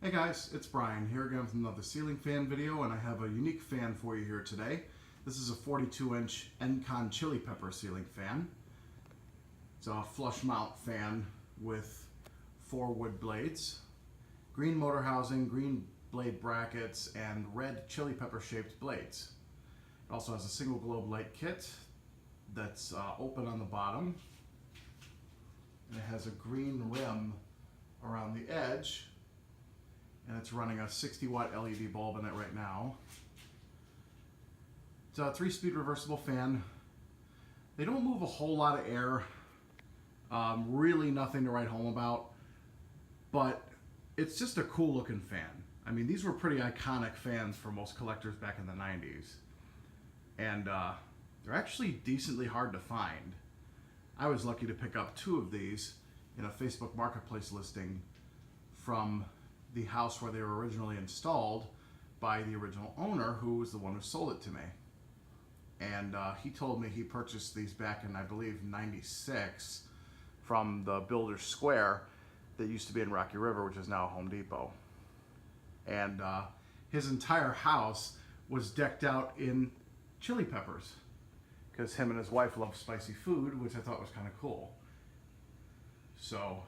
Hey guys, it's Brian here again with another ceiling fan video, and I have a unique fan for you here today. This is a 42-inch Encon Chili Pepper ceiling fan. It's a flush mount fan with 4 wood blades, green motor housing, green blade brackets, and red chili pepper shaped blades. It also has a single globe light kit that's open on the bottom, and it has a green rim around the edge. And it's running a 60-watt LED bulb in it right now. It's a 3-speed reversible fan. They don't move a whole lot of air. Really nothing to write home about. But it's just a cool looking fan. I mean, these were pretty iconic fans for most collectors back in the 90s. And they're actually decently hard to find. I was lucky to pick up 2 of these in a Facebook Marketplace listing from the house where they were originally installed by the original owner, who was the one who sold it to me. And he told me he purchased these back in, I believe, '96 from the Builder's Square that used to be in Rocky River, which is now Home Depot. And his entire house was decked out in chili peppers because him and his wife love spicy food, which I thought was kind of cool. So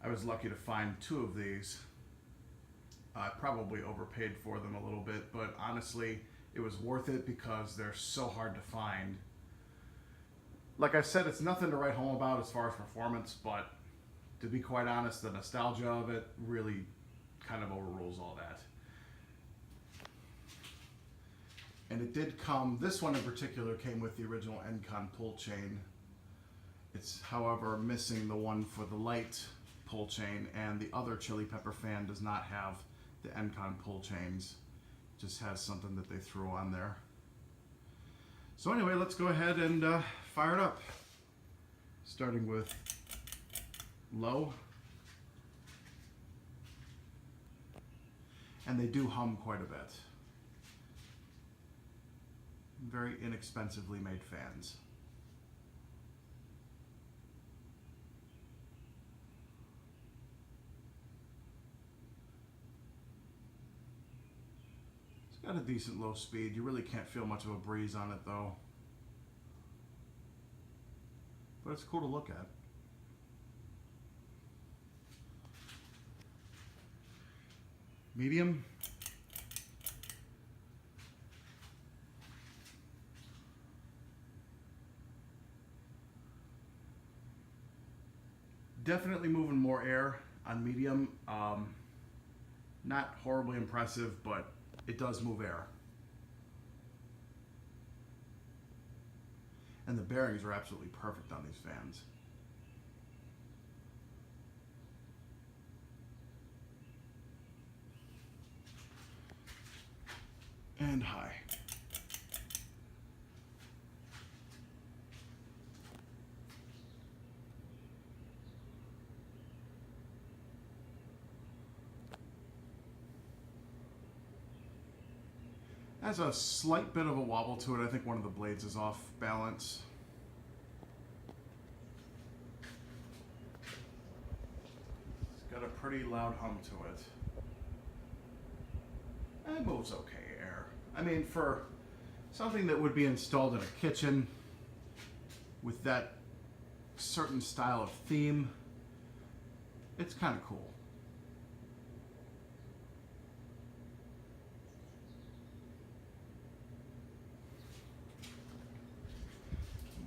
I was lucky to find 2 of these. I probably overpaid for them a little bit, but honestly, it was worth it because they're so hard to find. Like I said, it's nothing to write home about as far as performance, but to be quite honest, the nostalgia of it really kind of overrules all that. And it did come, this one in particular came with the original Encon pull chain. It's, however, missing the one for the light pull chain, and the other chili pepper fan does not have the Encon pull chains. It just has something that they threw on there. So anyway, let's go ahead and fire it up. Starting with low. And they do hum quite a bit. Very inexpensively made fans. Got a decent low speed. You really can't feel much of a breeze on it though. But it's cool to look at. Medium. Definitely moving more air on medium. Not horribly impressive, but it does move air. And the bearings are absolutely perfect on these fans. And high. Has a slight bit of a wobble to it. I think one of the blades is off balance. It's got a pretty loud hum to it. It moves okay air. I mean, for something that would be installed in a kitchen with that certain style of theme, it's kind of cool.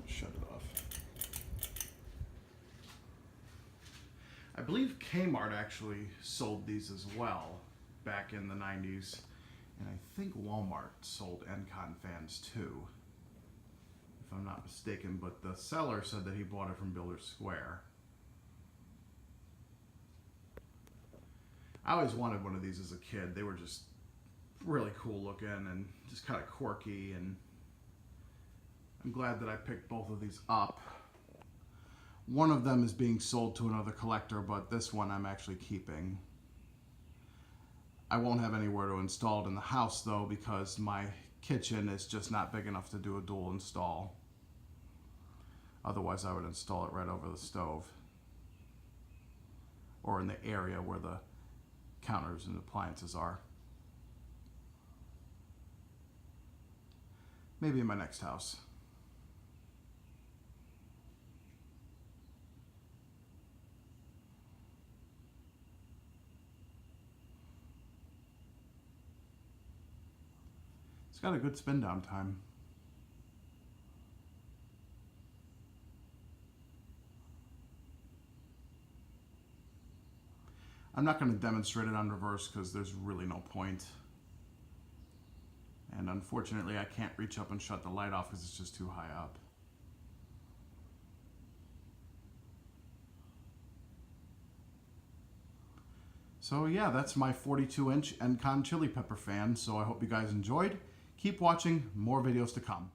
Shut it off. I believe Kmart actually sold these as well back in the 90s, and I think Walmart sold Encon fans too, if I'm not mistaken, but the seller said that he bought it from Builder's Square. I always wanted one of these as a kid. They were just really cool looking and just kind of quirky, and I'm glad that I picked both of these up. One of them is being sold to another collector, but this one I'm actually keeping. I won't have anywhere to install it in the house though, because my kitchen is just not big enough to do a dual install. Otherwise I would install it right over the stove, or in the area where the counters and appliances are. Maybe in my next house. It's got a good spin down time. I'm not going to demonstrate it on reverse because there's really no point. And unfortunately, I can't reach up and shut the light off because it's just too high up. So yeah, that's my 42-inch Encon Chili Pepper fan. So I hope you guys enjoyed. Keep watching, more videos to come.